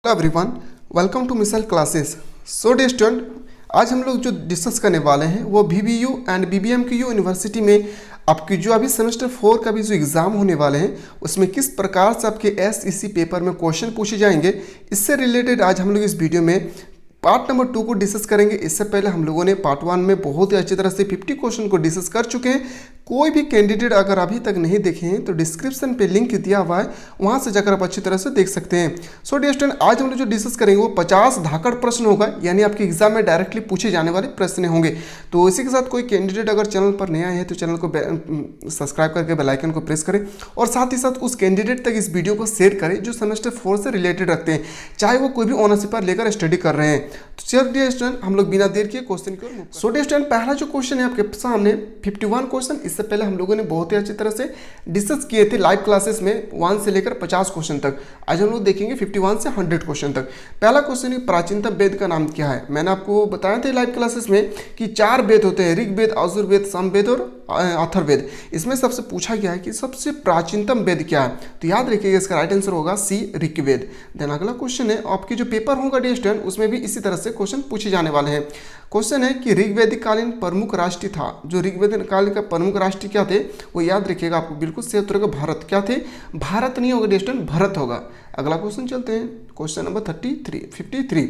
Hello everyone, welcome to missile classes. So dear student, आज हम लोग जो डिस्कस करने वाले हैं वो VBU एंड BBMQ यूनिवर्सिटी में आपकी जो अभी सेमेस्टर 4 का भी जो एग्ज़ाम होने वाले हैं उसमें किस प्रकार से आपके SEC पेपर में क्वेश्चन पूछे जाएंगे, इससे रिलेटेड आज हम लोग इस वीडियो में पार्ट नंबर 2 को डिस्कस करेंगे। इससे पहले हम लोगों ने पार्ट 1 में बहुत ही अच्छी तरह से 50 क्वेश्चन को डिस्कस कर चुके हैं। कोई भी कैंडिडेट अगर अभी तक नहीं देखे हैं तो डिस्क्रिप्शन पे लिंक दिया हुआ है, वहां से जाकर आप अच्छी तरह से देख सकते हैं। सो डियर स्टूडेंट, आज हम लोग जो डिस्कस करेंगे वो 50 धाकड़ प्रश्न होगा, यानी आपके एग्जाम में डायरेक्टली पूछे जाने वाले प्रश्न होंगे। तो इसी के साथ कोई कैंडिडेट अगर चैनल पर नया है तो चैनल को सब्सक्राइब करके बेल आइकन को प्रेस करें और साथ ही साथ उस कैंडिडेट तक इस वीडियो को शेयर करें जो सेमेस्टर 4 से रिलेटेड रखते हैं, चाहे वो कोई भी ऑनर्स पेपर लेकर स्टडी कर रहे हैं। तो चलिए डियर स्टूडेंट, हम लोग बिना देर किए क्वेश्चन की ओर। सो डियर स्टूडेंट, पहला जो क्वेश्चन है आपके सामने 51 क्वेश्चन। इससे पहले हम लोगों ने बहुत ही अच्छी तरह से डिस्कस किए थे लाइव क्लासेस में 1 से लेकर 50 क्वेश्चन तक। आज हम लोग देखेंगे 51 से 100 क्वेश्चन तक। पहला क्वेश्चन है, प्राचीनतम वेद का नाम क्या है? मैंने आपको बताया था लाइव क्लासेस में कि 4 वेद होते हैं, ऋग्वेद, यजुर्वेद, सामवेद और अथर्ववेद। इसमें सबसे पूछा गया है कि सबसे प्राचीनतम वेद क्या है, तो याद रखिएगा इसका राइट आंसर होगा सी, ऋग्वेद। देन अगला क्वेश्चन है, आपके जो पेपर होगा डियर स्टूडेंट उसमें भी इसी तरह से क्वेश्चन पूछे जाने वाले हैं। क्वेश्चन है कि ऋग्वैदिक कालीन प्रमुख राष्ट्र था, जो ऋग्वैदिक कालीन का प्रमुख राष्ट्र क्या थे वो याद रखिएगा आपको, बिल्कुल सही उत्तर होगा भारत। क्या थे? भारत नहीं होगा डियर स्टूडेंट, भरत होगा। अगला क्वेश्चन चलते हैं, क्वेश्चन नंबर 53।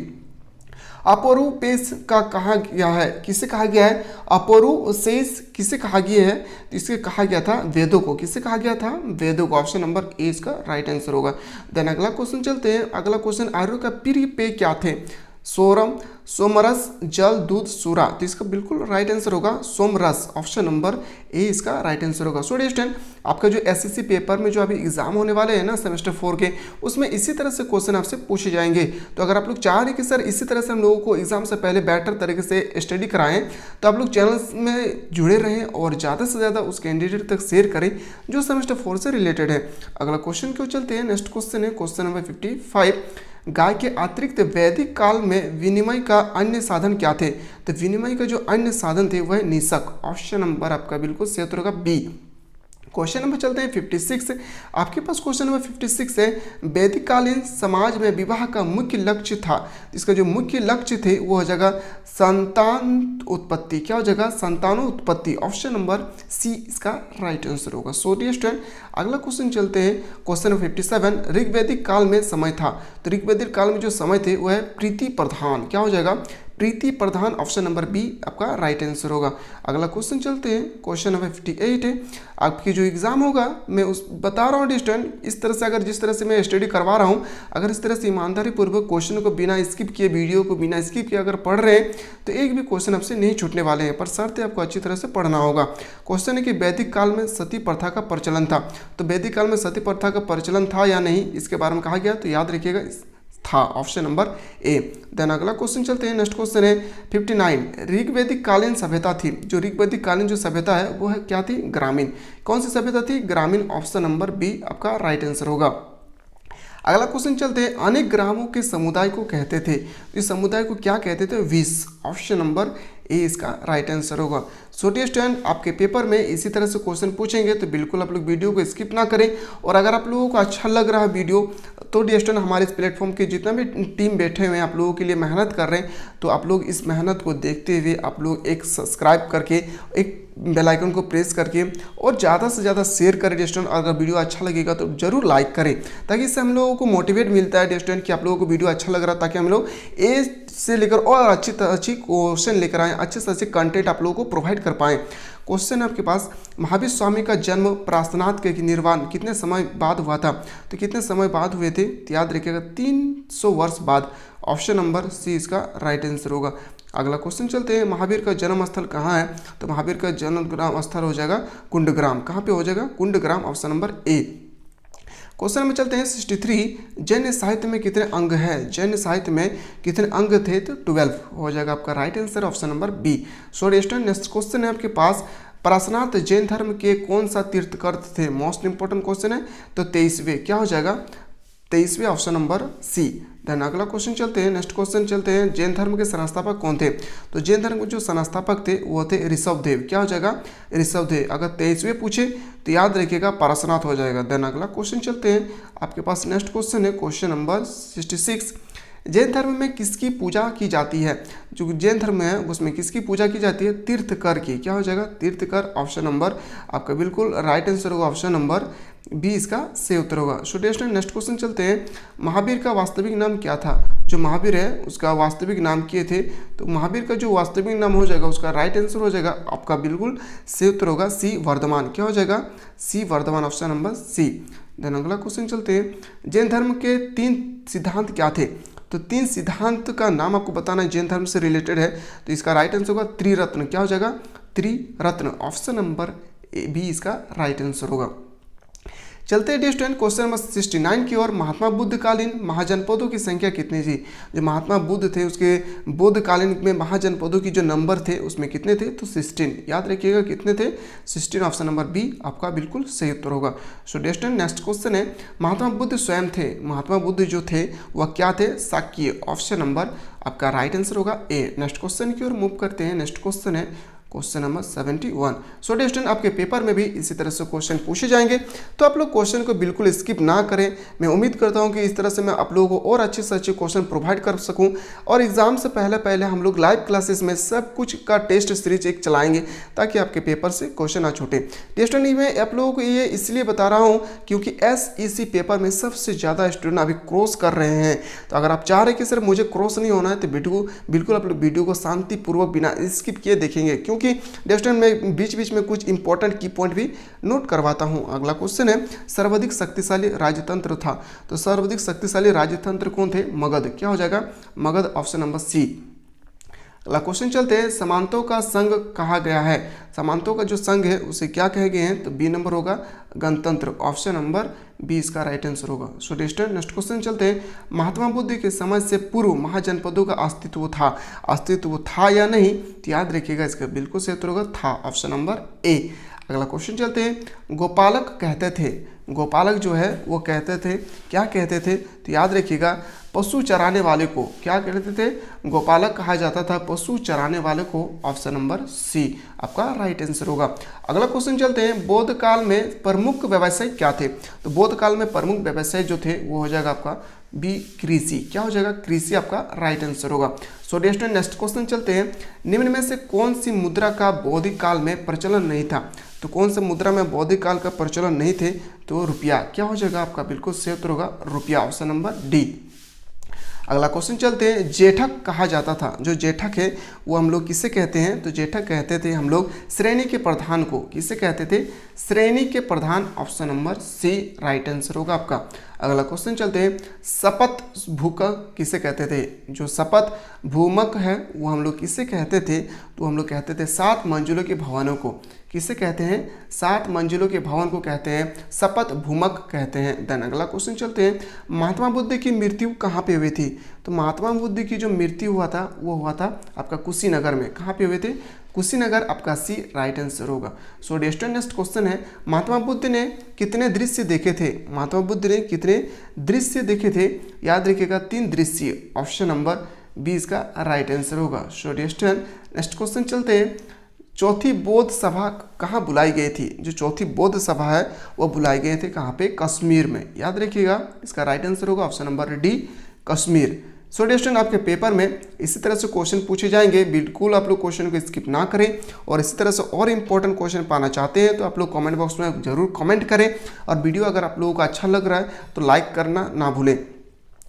अपौरुषेय का कहा गया है, किसे कहा गया है? अपौरुषेय किसे कहा गया है? तो इसके कहा गया था वेदों को। किसे कहा गया था? वेदों को। ऑप्शन नंबर ए इसका राइट आंसर होगा। देन अगला क्वेश्चन चलते हैं। अगला क्वेश्चन, आर्यों का प्रिय पेय क्या थे? सोरम, सोमरस, जल, दूध, सूरा। तो इसका बिल्कुल राइट आंसर होगा सोमरस। ऑप्शन नंबर ए इसका राइट आंसर होगा। सो डियर स्टूडेंट, आपका जो SEC पेपर में जो अभी एग्जाम होने वाले हैं ना सेमेस्टर 4 के, उसमें इसी तरह से क्वेश्चन आपसे पूछे जाएंगे। तो अगर आप लोग चाह रहे हैं कि सर इसी तरह से हम लोगों को एग्जाम से पहले बेटर तरीके से स्टडी कराएं, तो आप लोग चैनल में जुड़े रहें और ज़्यादा से ज़्यादा उस कैंडिडेट तक शेयर करें जो सेमेस्टर 4 से रिलेटेड है। अगला क्वेश्चन क्यों चलते हैं, नेक्स्ट क्वेश्चन है क्वेश्चन नंबर 55। गाय के अतिरिक्त वैदिक काल में विनिमय का अन्य साधन क्या थे? तो विनिमय का जो अन्य साधन थे वह निषक। ऑप्शन नंबर आपका बिल्कुल सही उत्तर होगा बी। क्वेश्चन नंबर चलते हैं 56। आपके पास क्वेश्चन नंबर 56 है, वैदिक कालीन समाज में विवाह का मुख्य लक्ष्य था। इसका जो मुख्य लक्ष्य थे वो हो जाएगा संतान उत्पत्ति। क्या हो जाएगा? संतानोत्पत्ति। ऑप्शन नंबर सी इसका राइट आंसर होगा। सो डियर स्टूडेंट, अगला क्वेश्चन चलते हैं, क्वेश्चन नंबर 57। ऋग्वैदिक काल में समय था, तो ऋग्वैदिक काल में जो समय थे वह प्रीति प्रधान। क्या हो जाएगा? प्रीति प्रधान। ऑप्शन नंबर बी आपका राइट आंसर होगा। अगला क्वेश्चन चलते हैं, क्वेश्चन नंबर 58 है। आपकी जो एग्जाम होगा मैं उस बता रहा हूँ स्टूडेंट, इस तरह से अगर जिस तरह से मैं स्टडी करवा रहा हूँ, अगर इस तरह से ईमानदारी पूर्वक क्वेश्चन को बिना स्किप किए, वीडियो को बिना स्किप किए अगर पढ़ रहे हैं तो एक भी क्वेश्चन आपसे नहीं छूटने वाले हैं, पर शर्त है आपको अच्छी तरह से पढ़ना होगा। क्वेश्चन है कि वैदिक काल में सती प्रथा का प्रचलन था, तो वैदिक काल में सती प्रथा का प्रचलन था या नहीं इसके बारे में कहा गया, तो याद रखिएगा था। ऑप्शन नंबर ए। देन अगला क्वेश्चन चलते हैं, नेक्स्ट क्वेश्चन है 59। ऋग्वैदिक कालीन सभ्यता थी, जो ऋग्वैदिक कालीन जो सभ्यता है वो है क्या थी? ग्रामीण। कौन सी सभ्यता थी? ग्रामीण। ऑप्शन नंबर बी आपका राइट आंसर होगा। अगला क्वेश्चन चलते हैं, अनेक ग्रामों के समुदाय को कहते थे, इस समुदाय को क्या कहते थे? विश। ऑप्शन नंबर ए इसका राइट आंसर होगा। सो डियर स्टूडेंट, आपके पेपर में इसी तरह से क्वेश्चन पूछेंगे तो बिल्कुल आप लोग वीडियो को स्किप ना करें। और अगर आप लोगों को अच्छा लग रहा है वीडियो, तो डियर स्टूडेंट हमारे इस प्लेटफॉर्म के जितना भी टीम बैठे हुए हैं आप लोगों के लिए मेहनत कर रहे हैं, तो आप लोग इस मेहनत को देखते हुए आप लोग एक सब्सक्राइब करके, एक बेल आइकन को प्रेस करके और ज़्यादा से ज़्यादा शेयर करें डियर स्टूडेंट। अगर वीडियो अच्छा लगेगा तो जरूर लाइक करें, ताकि इससे हम लोगों को मोटिवेट मिलता है डियर स्टूडेंट कि आप लोगों को वीडियो अच्छा लग रहा है, ताकि हम लोग ए से लेकर और अच्छी क्वेश्चन लेकर आएँ, अच्छे से अच्छे कंटेंट आप लोगों को प्रोवाइड कर पाएँ। क्वेश्चन है आपके पास, महावीर स्वामी का जन्म प्रासनाथ के निर्वाण कितने समय बाद हुआ था? तो कितने समय बाद हुए थे? तो याद रखिएगा 300 वर्ष बाद। ऑप्शन नंबर सी इसका राइट आंसर होगा। अगला क्वेश्चन चलते हैं, महावीर का जन्म स्थल कहाँ है? तो महावीर का जन्म स्थल हो जाएगा कुंडग्राम। कहाँ पे हो जाएगा? Kundagram. Option number A. Question में चलते हैं 63। जैन साहित्य में कितने अंग हैं? जैन साहित्य में कितने अंग थे? तो 12 हो जाएगा आपका right answer. Option number B. So student, next question है आपके पास, पारसनाथ जैन धर्म के कौन सा तीर्थकर थे? मोस्ट इंपॉर्टेंट क्वेश्चन है। तो 23वें। क्या हो जाएगा? 23वें। Option number C. देन अगला क्वेश्चन चलते हैं, नेक्स्ट क्वेश्चन चलते हैं, जैन धर्म के संस्थापक कौन थे? तो जैन धर्म के जो संस्थापक थे वो थे ऋषभदेव। क्या हो जाएगा? ऋषभदेव। अगर 23वें पूछे तो याद रखिएगा पारसनाथ हो जाएगा। देन अगला क्वेश्चन चलते हैं, आपके पास नेक्स्ट क्वेश्चन है क्वेश्चन नंबर 66। जैन धर्म में किसकी पूजा की जाती है? जो जैन धर्म है उसमें किसकी पूजा की जाती है? तीर्थकर की। क्या हो जाएगा? तीर्थकर। ऑप्शन नंबर आपका बिल्कुल राइट आंसर होगा, ऑप्शन नंबर बी इसका सही उत्तर होगा। स्टूडेंट्स नेक्स्ट क्वेश्चन चलते हैं, महावीर का वास्तविक नाम क्या था? जो महावीर है उसका वास्तविक नाम किए थे, तो महावीर का जो वास्तविक नाम हो जाएगा उसका राइट आंसर हो जाएगा आपका बिल्कुल सही उत्तर होगा सी वर्धमान। क्या हो जाएगा? C Vardhaman, option number C. Then अगला क्वेश्चन चलते हैं, जैन धर्म के 3 सिद्धांत क्या थे? तो 3 सिद्धांत का नाम आपको बताना है, जैन धर्म से रिलेटेड है, तो इसका राइट आंसर होगा त्रिरत्न। क्या हो जाएगा? त्रिरत्न, ऑप्शन नंबर बी इसका राइट आंसर होगा। चलते हैं डिस्टेंट क्वेश्चन नंबर 69 की ओर। महात्मा बुद्ध कालीन महाजनपदों की संख्या कितनी थी? जो महात्मा बुद्ध थे उसके बुद्ध कालीन में महाजनपदों की जो नंबर थे उसमें कितने थे? तो 16। याद रखिएगा कितने थे? 16, ऑप्शन नंबर बी आपका बिल्कुल सही उत्तर होगा। सो डिस्टेंट नेक्स्ट क्वेश्चन है, महात्मा बुद्ध स्वयं थे, महात्मा बुद्ध जो थे वह क्या थे? शाक्य। ऑप्शन नंबर आपका राइट आंसर होगा ए। नेक्स्ट क्वेश्चन की ओर मूव करते हैं। नेक्स्ट क्वेश्चन है क्वेश्चन नंबर 71। सो डिस्टेंट आपके पेपर में भी इसी तरह से क्वेश्चन पूछे जाएंगे, तो आप लोग क्वेश्चन को बिल्कुल स्किप ना करें। मैं उम्मीद करता हूं कि इस तरह से मैं आप लोगों को और अच्छे से अच्छे क्वेश्चन प्रोवाइड कर सकूं, और एग्जाम से पहले हम लोग लाइव क्लासेस में सब कुछ का टेस्ट सीरीज एक चलाएंगे ताकि आपके पेपर से क्वेश्चन ना छूटे। डिस्टेंट मैं आप लोगों को ये इसलिए बता रहा हूँ क्योंकि SEC पेपर में सबसे ज़्यादा स्टूडेंट अभी क्रॉस कर रहे हैं, तो अगर आप चाह रहे कि सर मुझे क्रॉस नहीं होना है तो बिल्कुल आप लोग वीडियो को शांतिपूर्वक बिना स्किप किए देखेंगे, क्योंकि डिस्टेंट में बीच में कुछ इंपॉर्टेंट की पॉइंट भी नोट करवाता हूं। अगला क्वेश्चन है, सर्वाधिक शक्तिशाली राजतंत्र था, तो सर्वाधिक शक्तिशाली राजतंत्र कौन थे? मगध। क्या हो जाएगा? Magadh, option number C. अगला क्वेश्चन चलते हैं, समांतों का संघ कहा गया है, समांतों का जो संघ है उसे क्या कहे गए हैं? तो बी नंबर होगा गणतंत्र, ऑप्शन नंबर बी इसका राइट आंसर होगा। सो डिस्टेंट नेक्स्ट क्वेश्चन चलते हैं, महात्मा बुद्ध के समय से पूर्व महाजनपदों का अस्तित्व था या नहीं? तो याद रखिएगा इसका बिल्कुल सही उत्तर होगा था, ऑप्शन नंबर ए। अगला क्वेश्चन चलते हैं, गोपालक कहते थे, गोपालक जो है वो कहते थे, क्या कहते थे? तो याद रखिएगा पशु चराने वाले को क्या कहते थे? गोपालक कहा जाता था पशु चराने वाले को, ऑप्शन नंबर सी आपका राइट आंसर होगा। अगला क्वेश्चन चलते हैं, बौद्ध काल में प्रमुख व्यवसाय क्या थे? तो बौद्ध काल में प्रमुख व्यवसाय जो थे वो हो जाएगा आपका बी कृषि। क्या हो जाएगा? कृषि आपका राइट आंसर होगा। सो डिस्टेंट नेक्स्ट क्वेश्चन चलते हैं, निम्न में से कौन सी मुद्रा का बौद्धिक काल में प्रचलन नहीं था? तो कौन सा मुद्रा में बौद्धिक काल का प्रचलन नहीं थे? तो रुपया। क्या हो जाएगा आपका बिल्कुल सही उत्तर होगा रुपया, ऑप्शन नंबर डी। अगला क्वेश्चन चलते हैं, जेठक कहा जाता था, जो जेठक है वो हम लोग किसे कहते हैं? तो जेठक कहते थे हम लोग श्रेणी के प्रधान को, किसे कहते थे? श्रेणी के प्रधान, option number C right answer होगा आपका। अगला क्वेश्चन चलते हैं, शपथ भूक किसे कहते थे? जो शपथ भूमक है वो हम लोग किसे कहते थे? तो हम लोग कहते थे 7 मंजिलों के भवनों को, किसे कहते हैं? 7 मंजिलों के भवन को कहते हैं शपथ भूमक कहते हैं। देन अगला क्वेश्चन चलते हैं, महात्मा बुद्ध की मृत्यु कहाँ पे हुई थी? तो महात्मा बुद्ध की जो मृत्यु हुआ था वो हुआ था आपका कुशीनगर में। कहाँ पे हुए थे? कुशीनगर, आपका सी राइट आंसर होगा। सो नेक्स्ट क्वेश्चन है, महात्मा बुद्ध ने कितने दृश्य देखे थे? महात्मा बुद्ध ने कितने दृश्य देखे थे? याद रखिएगा 3 दृश्य, ऑप्शन नंबर बी इसका राइट आंसर होगा। सो नेक्स्ट क्वेश्चन चलते हैं, चौथी बौद्ध सभा कहाँ बुलाई गई थी? जो चौथी बौद्ध सभा है वो बुलाई गए थे कहाँ पे? कश्मीर में। याद रखिएगा इसका राइट आंसर होगा ऑप्शन नंबर डी कश्मीर। सो डिस्टेंट आपके पेपर में इसी तरह से क्वेश्चन पूछे जाएंगे, बिल्कुल आप लोग क्वेश्चन को स्किप ना करें, और इसी तरह से और इंपॉर्टेंट क्वेश्चन पाना चाहते हैं तो आप लोग कमेंट बॉक्स में जरूर कमेंट करें, और वीडियो अगर आप लोगों को अच्छा लग रहा है तो लाइक करना ना भूलें,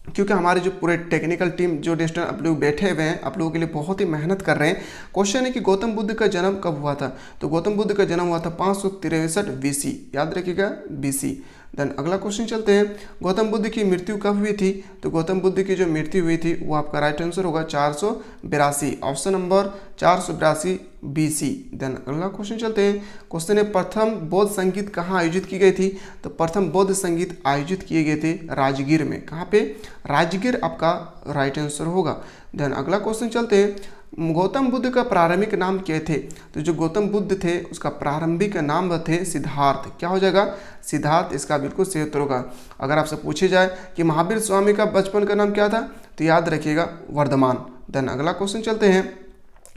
क्योंकि हमारे जो पूरे टेक्निकल टीम जो डिस्टेंट आप लोग बैठे हुए हैं आप लोगों के लिए बहुत ही मेहनत कर रहे हैं। क्वेश्चन है कि गौतम बुद्ध का जन्म कब हुआ था? तो गौतम बुद्ध का जन्म हुआ था 563 BC, याद रखिएगा BC। देन अगला क्वेश्चन चलते हैं, गौतम बुद्ध की मृत्यु कब हुई थी? तो गौतम बुद्ध की जो मृत्यु हुई थी वो आपका राइट आंसर होगा 482, ऑप्शन नंबर 482 BC। देन अगला क्वेश्चन चलते हैं, क्वेश्चन है, प्रथम बौद्ध संगीत कहाँ आयोजित की गई थी? तो प्रथम बौद्ध संगीत आयोजित किए गए थे राजगीर में। कहाँ पे? राजगीर आपका राइट आंसर होगा। देन अगला क्वेश्चन चलते हैं, गौतम बुद्ध का प्रारंभिक नाम क्या थे? तो जो गौतम बुद्ध थे उसका प्रारंभिक नाम थे सिद्धार्थ। क्या हो जाएगा? सिद्धार्थ इसका बिल्कुल सही उत्तर होगा। अगर आपसे पूछे जाए कि महावीर स्वामी का बचपन का नाम क्या था, तो याद रखिएगा वर्धमान। देन अगला क्वेश्चन चलते हैं,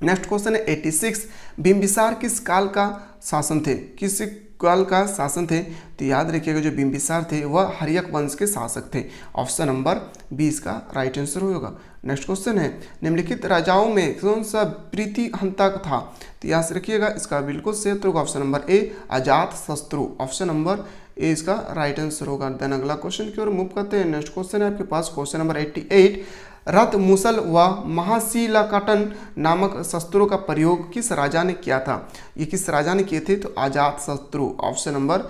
नेक्स्ट क्वेश्चन है 86, बिंबिसार किस काल का शासन थे? किस काल का शासन थे? तो याद रखिएगा जो बिंबिसार थे वह हर्यक वंश के शासक थे। ऑप्शन नंबर 20 का राइट आंसर होगा। नेक्स्ट क्वेश्चन है, निम्नलिखित राजाओं में कौन सा प्रीतिहंतक था? तो याद रखिएगा इसका बिल्कुल सही उत्तर होगा ऑप्शन नंबर ए, अजात शत्रु। ऑप्शन नंबर ए इसका राइट आंसर होगा। देन अगला क्वेश्चन की ओर मूव करते हैं। नेक्स्ट क्वेश्चन है आपके पास क्वेश्चन नंबर 88, रथ मुसल व महाशिलाकटन नामक शस्त्रों का प्रयोग किस राजा ने किया था? ये किस राजा ने किए थे? तो अजात शत्रु। ऑप्शन नंबर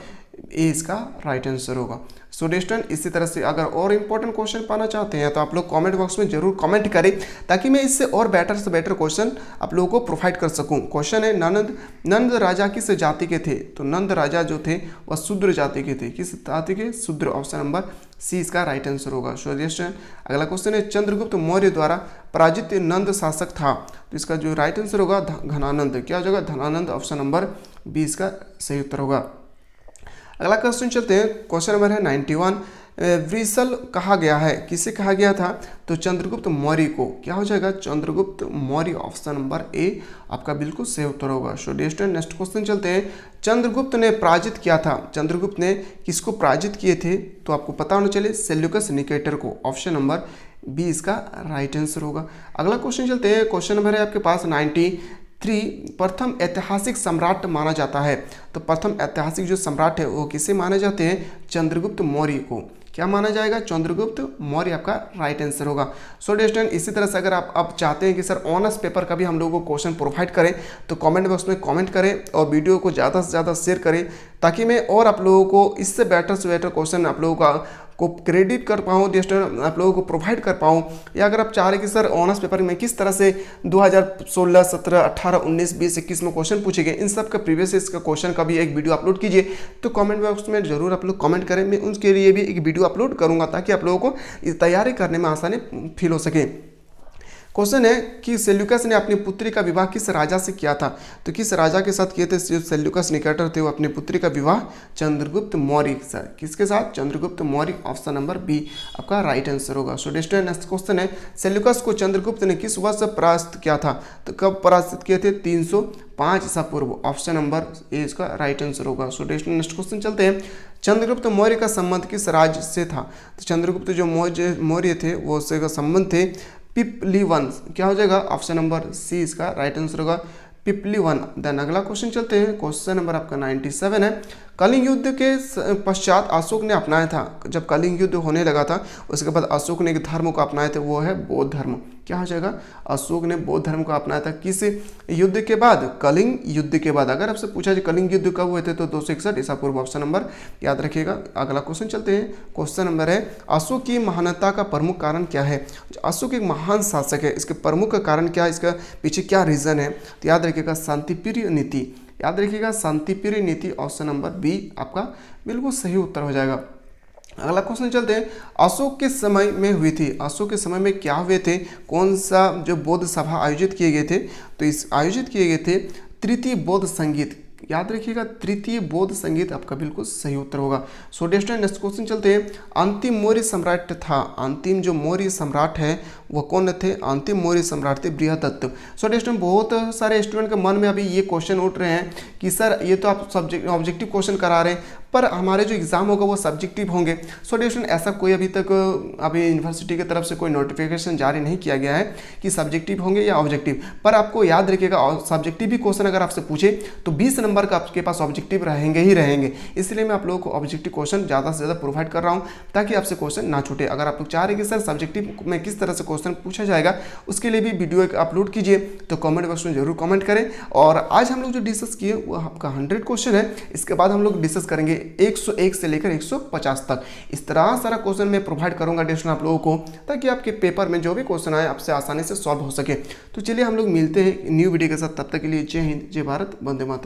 ए इसका राइट आंसर होगा। सो स्टूडेंट, इसी तरह से अगर और इंपॉर्टेंट क्वेश्चन पाना चाहते हैं तो आप लोग कमेंट बॉक्स में जरूर कमेंट करें, ताकि मैं इससे और बेटर से बेटर क्वेश्चन आप लोगों को प्रोवाइड कर सकूं। क्वेश्चन है, नंद राजा किस जाति के थे? तो नंद राजा जो थे वह शूद्र जाति के थे। किस जाति के? शूद्र। ऑप्शन नंबर सी इसका राइट आंसर होगा। सो स्टूडेंट, अगला क्वेश्चन है, चंद्रगुप्त मौर्य द्वारा पराजित नंद शासक था? तो इसका जो राइट आंसर होगा घनानंद। क्या हो जाएगा? धनानंद। ऑप्शन नंबर बी इसका सही उत्तर होगा। अगला क्वेश्चन चलते हैं, क्वेश्चन नंबर है 91, वृषल कहा गया है? किसे कहा गया था? तो चंद्रगुप्त मौर्य को। क्या हो जाएगा? चंद्रगुप्त मौर्य। ऑप्शन नंबर ए आपका बिल्कुल सही उत्तर होगा। सो स्टूडेंट, नेक्स्ट क्वेश्चन चलते हैं, चंद्रगुप्त ने पराजित किया था? चंद्रगुप्त ने किसको पराजित किए थे? तो आपको पता होना चाहिए सेल्यूकस निकेटर को। ऑप्शन नंबर बी इसका राइट आंसर होगा। अगला क्वेश्चन चलते हैं, क्वेश्चन नंबर है आपके पास 93, प्रथम ऐतिहासिक सम्राट माना जाता है? तो प्रथम ऐतिहासिक जो सम्राट है वो किसे माने जाते हैं? चंद्रगुप्त मौर्य को। क्या माना जाएगा? चंद्रगुप्त मौर्य आपका राइट आंसर होगा। सो स्टूडेंट, इसी तरह से अगर आप चाहते हैं कि सर ऑनर्स पेपर का भी हम लोगों को क्वेश्चन प्रोवाइड करें, तो कमेंट बॉक्स में कमेंट करें और वीडियो को ज़्यादा से ज़्यादा शेयर करें, ताकि मैं और आप लोगों को इससे बेटर क्वेश्चन आप लोगों को क्रेडिट कर पाऊँ, आप लोगों को प्रोवाइड कर पाऊँ। या अगर आप चाह रहे कि सर ऑनर्स पेपर में किस तरह से 2016, 17, 18, 19, 20, 21 में क्वेश्चन पूछे गए, इन सब का प्रीवियस इसका क्वेश्चन का भी एक वीडियो अपलोड कीजिए, तो कमेंट बॉक्स में जरूर आप लोग कमेंट करें। मैं उनके लिए भी एक वीडियो अपलोड करूँगा, ताकि आप लोगों को तैयारी करने में आसानी फील हो सके। क्वेश्चन है कि सेल्यूकस ने अपनी पुत्री का विवाह किस राजा से किया था? तो किस राजा के साथ किए थे? जो सेल्यूकस निकेटर थे वो अपनी पुत्री का विवाह चंद्रगुप्त मौर्य के साथ। किसके साथ? Chandragupta Maurya. Option number B आपका राइट आंसर होगा। सो स्टूडेंट, नेक्स्ट क्वेश्चन है, सेल्यूकस को चंद्रगुप्त ने किस वर्ष परास्त किया था? तो कब परास्त किए थे? 305 ईसा पूर्व। ऑप्शन नंबर ए इसका राइट आंसर होगा। सो स्टूडेंट, नेक्स्ट क्वेश्चन चलते हैं, चंद्रगुप्त मौर्य का संबंध किस राज्य से था? तो चंद्रगुप्त जो मौर्य थे वो उससे का संबंध थे पिपली वंश। क्या हो जाएगा? ऑप्शन नंबर सी इसका राइट आंसर होगा, पिपली वन। देन अगला क्वेश्चन चलते हैं, क्वेश्चन नंबर आपका 97 है, कलिंग युद्ध के पश्चात अशोक ने अपनाया था? जब कलिंग युद्ध होने लगा था उसके बाद अशोक ने एक धर्म को अपनाया था, वो है बौद्ध धर्म। क्या हो जाएगा? अशोक ने बौद्ध धर्म को अपनाया था। किस युद्ध के बाद? कलिंग युद्ध के बाद। अगर आपसे पूछा जाए कलिंग युद्ध कब हुए थे, तो 261 ईसा पूर्व। ऑप्शन नंबर याद रखिएगा। अगला क्वेश्चन चलते हैं, क्वेश्चन नंबर है, अशोक की महानता का प्रमुख कारण क्या है? अशोक एक महान शासक है, इसके प्रमुख कारण क्या है? इसका पीछे क्या रीजन है? तो याद रखिएगा शांतिप्रिय नीति। याद रखिएगा शांतिप्रिय नीति। ऑप्शन नंबर बी आपका बिल्कुल सही उत्तर हो जाएगा। अगला क्वेश्चन चलते हैं, अशोक के समय में हुई थी? अशोक के समय में क्या हुए थे? कौन सा जो बौद्ध सभा आयोजित किए गए थे? तो इस आयोजित किए गए थे तृतीय बौद्ध संगीत। याद रखिएगा तृतीय बौद्ध संगीत आपका बिल्कुल सही उत्तर होगा। सो स्टूडेंट, नेक्स्ट क्वेश्चन चलते हैं, अंतिम मौर्य सम्राट था? अंतिम जो मौर्य सम्राट है वो कौन थे? अंतिम मौर्य सम्राट थे बृहदत्त। सो स्टूडेंट, बहुत सारे स्टूडेंट के मन में अभी ये क्वेश्चन उठ रहे हैं कि सर ये तो आप ऑब्जेक्टिव क्वेश्चन करा रहे हैं, पर हमारे जो एग्जाम होगा वो सब्जेक्टिव होंगे। सो स्टूडेंट, ऐसा कोई अभी यूनिवर्सिटी की तरफ से कोई नोटिफिकेशन जारी नहीं किया गया है कि सब्जेक्टिव होंगे या ऑब्जेक्टिव। पर आपको याद रखिएगा सब्जेक्टिव भी क्वेश्चन अगर आपसे पूछे तो 20 नंबर का आपके पास ऑब्जेक्टिव रहेंगे ही रहेंगे। इसलिए मैं आप लोगों को ऑब्जेक्टिव क्वेश्चन ज़्यादा से ज़्यादा प्रोवाइड कर रहा हूँ, ताकि आपसे क्वेश्चन ना छूटे। अगर आप लोग चाह रहे हैं कि सर सब्जेक्टिव में किस तरह से क्वेश्चन पूछा जाएगा, उसके लिए भी वीडियो एक अपलोड कीजिए, तो कमेंट बॉक्स में जरूर कमेंट करें। और आज हम लोग जो डिस्कस किए वो आपका 100 क्वेश्चन है। इसके बाद हम लोग डिस्कस करेंगे 101 से लेकर 150 तक। इस तरह सारा क्वेश्चन मैं प्रोवाइड करूंगा डिस्कशन आप लोगों को, ताकि आपके पेपर में जो भी क्वेश्चन आए आपसे आसानी से सॉल्व हो सके। तो चलिए हम लोग मिलते हैं न्यू वीडियो के साथ, तब तक के लिए जय हिंद, जय भारत, वंदे मातरम।